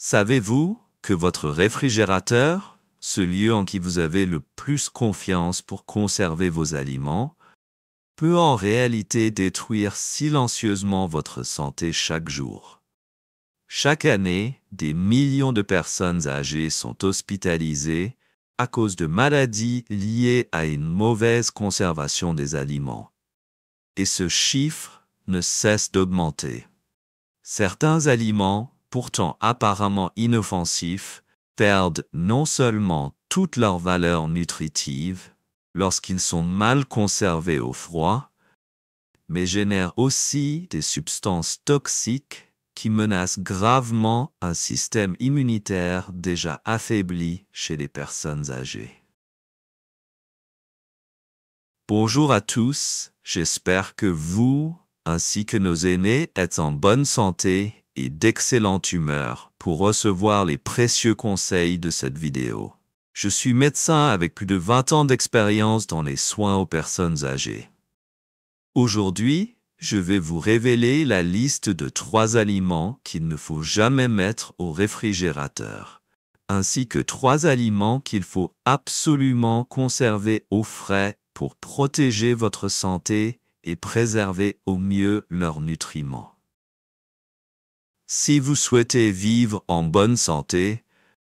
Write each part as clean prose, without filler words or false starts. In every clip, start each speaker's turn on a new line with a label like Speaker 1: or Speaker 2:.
Speaker 1: Savez-vous que votre réfrigérateur, ce lieu en qui vous avez le plus confiance pour conserver vos aliments, peut en réalité détruire silencieusement votre santé chaque jour? Chaque année, des millions de personnes âgées sont hospitalisées à cause de maladies liées à une mauvaise conservation des aliments. Et ce chiffre ne cesse d'augmenter. Certains aliments, pourtant apparemment inoffensifs, perdent non seulement toute leur valeur nutritive lorsqu'ils sont mal conservés au froid, mais génèrent aussi des substances toxiques qui menacent gravement un système immunitaire déjà affaibli chez les personnes âgées. Bonjour à tous, j'espère que vous, ainsi que nos aînés, êtes en bonne santé et d'excellente humeur pour recevoir les précieux conseils de cette vidéo. Je suis médecin avec plus de 20 ans d'expérience dans les soins aux personnes âgées. Aujourd'hui, je vais vous révéler la liste de 3 aliments qu'il ne faut jamais mettre au réfrigérateur, ainsi que 3 aliments qu'il faut absolument conserver au frais pour protéger votre santé et préserver au mieux leurs nutriments. Si vous souhaitez vivre en bonne santé,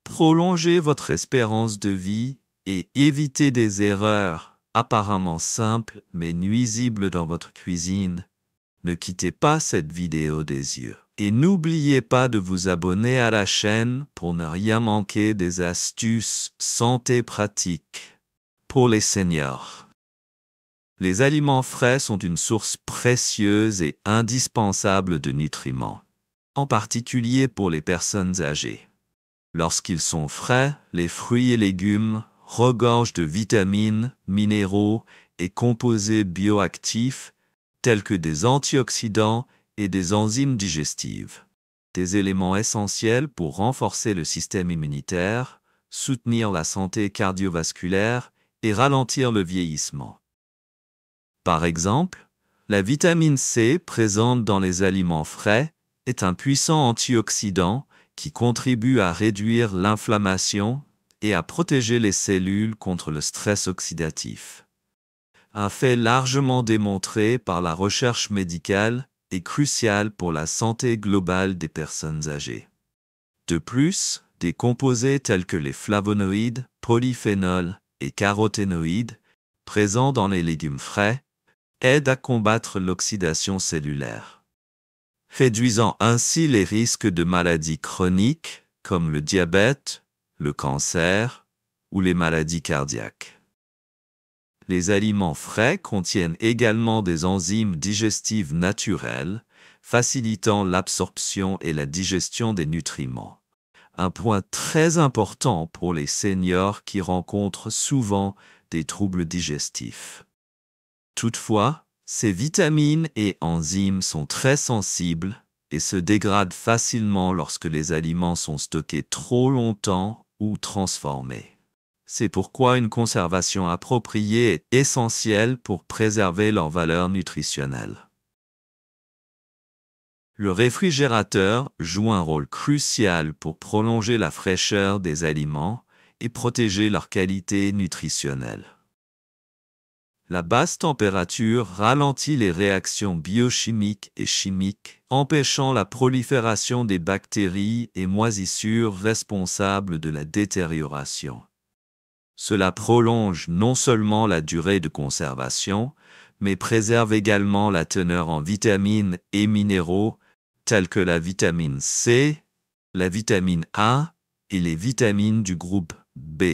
Speaker 1: prolonger votre espérance de vie et éviter des erreurs apparemment simples mais nuisibles dans votre cuisine, ne quittez pas cette vidéo des yeux. Et n'oubliez pas de vous abonner à la chaîne pour ne rien manquer des astuces santé pratiques pour les seniors. Les aliments frais sont une source précieuse et indispensable de nutriments, en particulier pour les personnes âgées. Lorsqu'ils sont frais, les fruits et légumes regorgent de vitamines, minéraux et composés bioactifs tels que des antioxydants et des enzymes digestives, des éléments essentiels pour renforcer le système immunitaire, soutenir la santé cardiovasculaire et ralentir le vieillissement. Par exemple, la vitamine C présente dans les aliments frais est un puissant antioxydant qui contribue à réduire l'inflammation et à protéger les cellules contre le stress oxydatif. Un fait largement démontré par la recherche médicale et crucial pour la santé globale des personnes âgées. De plus, des composés tels que les flavonoïdes, polyphénols et caroténoïdes, présents dans les légumes frais, aident à combattre l'oxydation cellulaire, réduisant ainsi les risques de maladies chroniques comme le diabète, le cancer ou les maladies cardiaques. Les aliments frais contiennent également des enzymes digestives naturelles, facilitant l'absorption et la digestion des nutriments. Un point très important pour les seniors qui rencontrent souvent des troubles digestifs. Toutefois, ces vitamines et enzymes sont très sensibles et se dégradent facilement lorsque les aliments sont stockés trop longtemps ou transformés. C'est pourquoi une conservation appropriée est essentielle pour préserver leur valeur nutritionnelle. Le réfrigérateur joue un rôle crucial pour prolonger la fraîcheur des aliments et protéger leur qualité nutritionnelle. La basse température ralentit les réactions biochimiques et chimiques, empêchant la prolifération des bactéries et moisissures responsables de la détérioration. Cela prolonge non seulement la durée de conservation, mais préserve également la teneur en vitamines et minéraux tels que la vitamine C, la vitamine A et les vitamines du groupe B,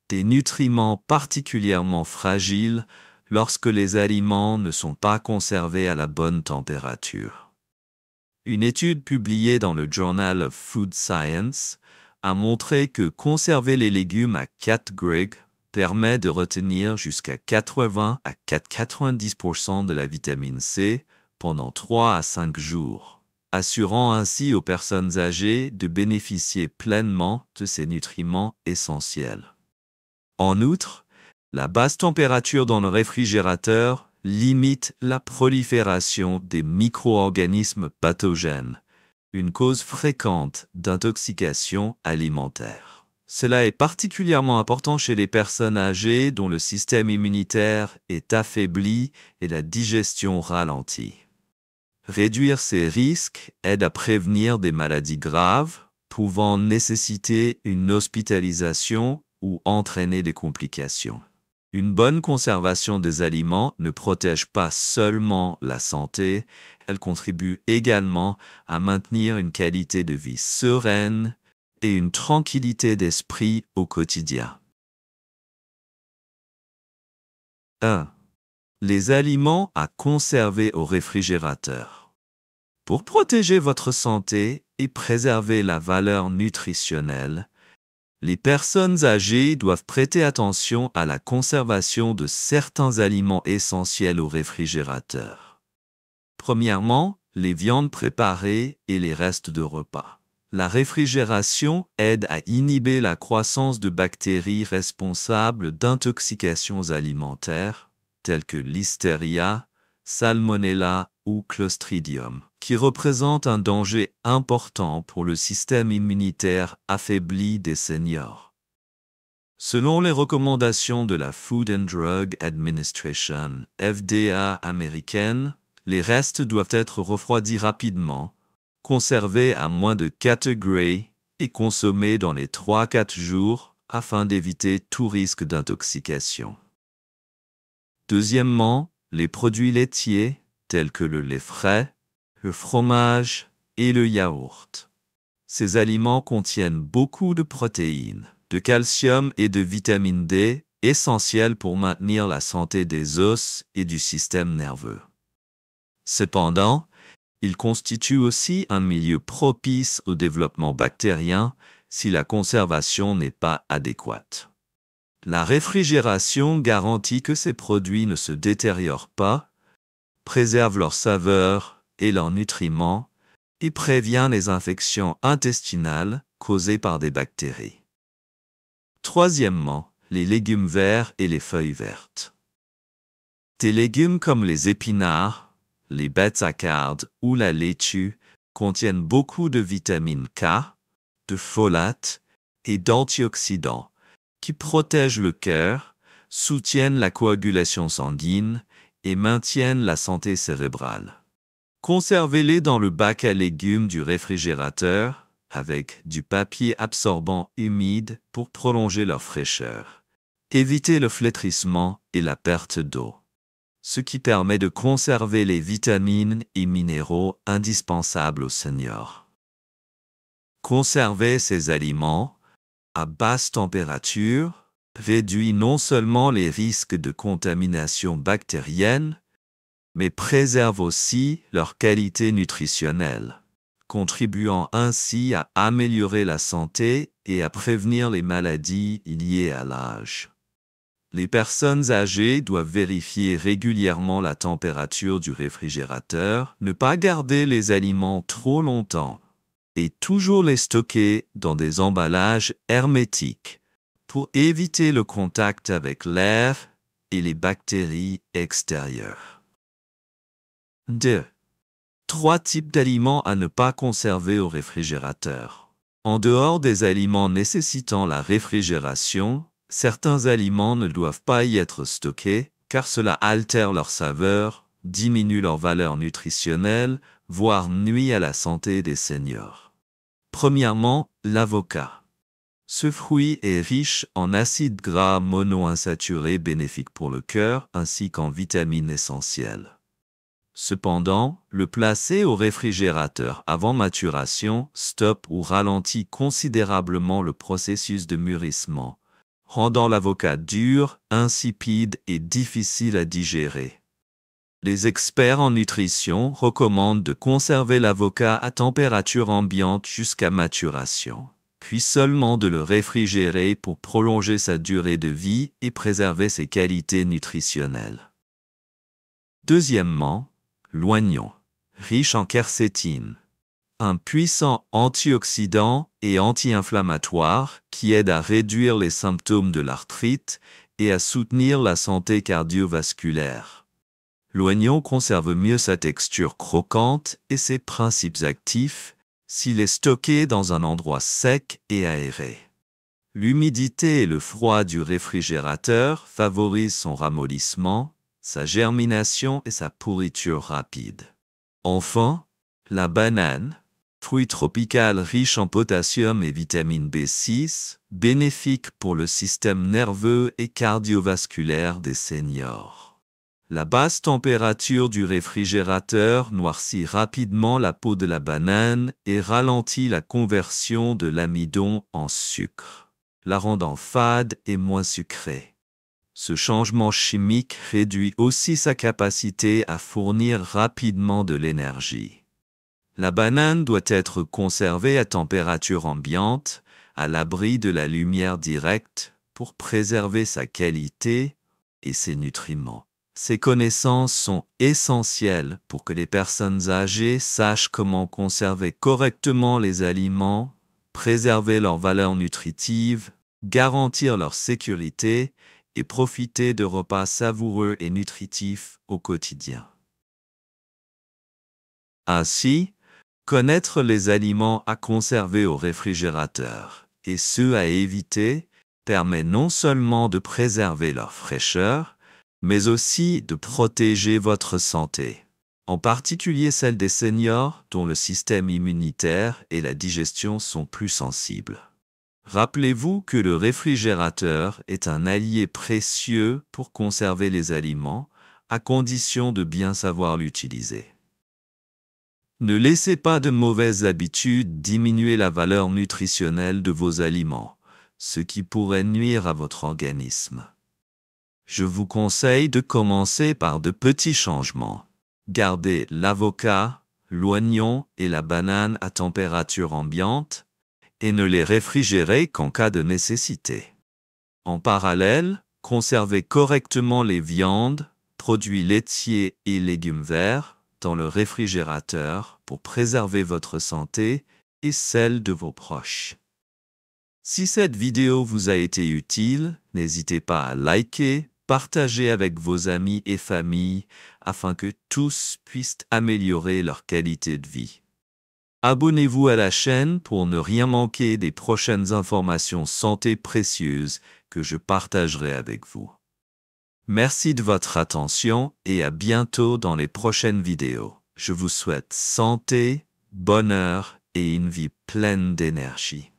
Speaker 1: des nutriments particulièrement fragiles lorsque les aliments ne sont pas conservés à la bonne température. Une étude publiée dans le Journal of Food Science a montré que conserver les légumes à 4 Grig permet de retenir jusqu'à 80 à 90% de la vitamine C pendant 3 à 5 jours, assurant ainsi aux personnes âgées de bénéficier pleinement de ces nutriments essentiels. En outre, la basse température dans le réfrigérateur limite la prolifération des micro-organismes pathogènes, une cause fréquente d'intoxication alimentaire. Cela est particulièrement important chez les personnes âgées dont le système immunitaire est affaibli et la digestion ralentie. Réduire ces risques aide à prévenir des maladies graves, pouvant nécessiter une hospitalisation ou entraîner des complications. Une bonne conservation des aliments ne protège pas seulement la santé, elle contribue également à maintenir une qualité de vie sereine et une tranquillité d'esprit au quotidien. 1. Les aliments à conserver au réfrigérateur. Pour protéger votre santé et préserver la valeur nutritionnelle, les personnes âgées doivent prêter attention à la conservation de certains aliments essentiels au réfrigérateur. Premièrement, les viandes préparées et les restes de repas. La réfrigération aide à inhiber la croissance de bactéries responsables d'intoxications alimentaires, telles que Listeria, Salmonella ou Clostridium, qui représentent un danger important pour le système immunitaire affaibli des seniors. Selon les recommandations de la Food and Drug Administration, FDA américaine, les restes doivent être refroidis rapidement, conservés à moins de 4 degrés et consommés dans les 3-4 jours afin d'éviter tout risque d'intoxication. Deuxièmement, les produits laitiers, tels que le lait frais, le fromage et le yaourt. Ces aliments contiennent beaucoup de protéines, de calcium et de vitamine D, essentiels pour maintenir la santé des os et du système nerveux. Cependant, ils constituent aussi un milieu propice au développement bactérien si la conservation n'est pas adéquate. La réfrigération garantit que ces produits ne se détériorent pas, préserve leur saveur et leurs nutriments et prévient les infections intestinales causées par des bactéries. Troisièmement, les légumes verts et les feuilles vertes. Des légumes comme les épinards, les bêtes à cardes ou la laitue contiennent beaucoup de vitamine K, de folate et d'antioxydants qui protègent le cœur, soutiennent la coagulation sanguine et maintiennent la santé cérébrale. Conservez-les dans le bac à légumes du réfrigérateur avec du papier absorbant humide pour prolonger leur fraîcheur. Évitez le flétrissement et la perte d'eau, ce qui permet de conserver les vitamines et minéraux indispensables aux seniors. Conserver ces aliments à basse température réduit non seulement les risques de contamination bactérienne, mais préserve aussi leur qualité nutritionnelle, contribuant ainsi à améliorer la santé et à prévenir les maladies liées à l'âge. Les personnes âgées doivent vérifier régulièrement la température du réfrigérateur, ne pas garder les aliments trop longtemps et toujours les stocker dans des emballages hermétiques pour éviter le contact avec l'air et les bactéries extérieures. 2. 3 types d'aliments à ne pas conserver au réfrigérateur. En dehors des aliments nécessitant la réfrigération, certains aliments ne doivent pas y être stockés car cela altère leur saveur, diminue leur valeur nutritionnelle, voire nuit à la santé des seniors. Premièrement, l'avocat. Ce fruit est riche en acides gras monoinsaturés bénéfiques pour le cœur ainsi qu'en vitamines essentielles. Cependant, le placer au réfrigérateur avant maturation stoppe ou ralentit considérablement le processus de mûrissement, rendant l'avocat dur, insipide et difficile à digérer. Les experts en nutrition recommandent de conserver l'avocat à température ambiante jusqu'à maturation, puis seulement de le réfrigérer pour prolonger sa durée de vie et préserver ses qualités nutritionnelles. Deuxièmement, l'oignon, riche en quercétine, un puissant antioxydant et anti-inflammatoire qui aide à réduire les symptômes de l'arthrite et à soutenir la santé cardiovasculaire. L'oignon conserve mieux sa texture croquante et ses principes actifs, s'il est stocké dans un endroit sec et aéré. L'humidité et le froid du réfrigérateur favorisent son ramollissement, sa germination et sa pourriture rapide. Enfin, la banane, fruit tropical riche en potassium et vitamine B6, bénéfique pour le système nerveux et cardiovasculaire des seniors. La basse température du réfrigérateur noircit rapidement la peau de la banane et ralentit la conversion de l'amidon en sucre, la rendant fade et moins sucrée. Ce changement chimique réduit aussi sa capacité à fournir rapidement de l'énergie. La banane doit être conservée à température ambiante, à l'abri de la lumière directe, pour préserver sa qualité et ses nutriments. Ces connaissances sont essentielles pour que les personnes âgées sachent comment conserver correctement les aliments, préserver leurs valeurs nutritives, garantir leur sécurité et profiter de repas savoureux et nutritifs au quotidien. Ainsi, connaître les aliments à conserver au réfrigérateur et ceux à éviter permet non seulement de préserver leur fraîcheur, mais aussi de protéger votre santé, en particulier celle des seniors dont le système immunitaire et la digestion sont plus sensibles. Rappelez-vous que le réfrigérateur est un allié précieux pour conserver les aliments, à condition de bien savoir l'utiliser. Ne laissez pas de mauvaises habitudes diminuer la valeur nutritionnelle de vos aliments, ce qui pourrait nuire à votre organisme. Je vous conseille de commencer par de petits changements. Gardez l'avocat, l'oignon et la banane à température ambiante et ne les réfrigérez qu'en cas de nécessité. En parallèle, conservez correctement les viandes, produits laitiers et légumes verts dans le réfrigérateur pour préserver votre santé et celle de vos proches. Si cette vidéo vous a été utile, n'hésitez pas à liker, partager avec vos amis et familles afin que tous puissent améliorer leur qualité de vie. Abonnez-vous à la chaîne pour ne rien manquer des prochaines informations santé précieuses que je partagerai avec vous. Merci de votre attention et à bientôt dans les prochaines vidéos. Je vous souhaite santé, bonheur et une vie pleine d'énergie.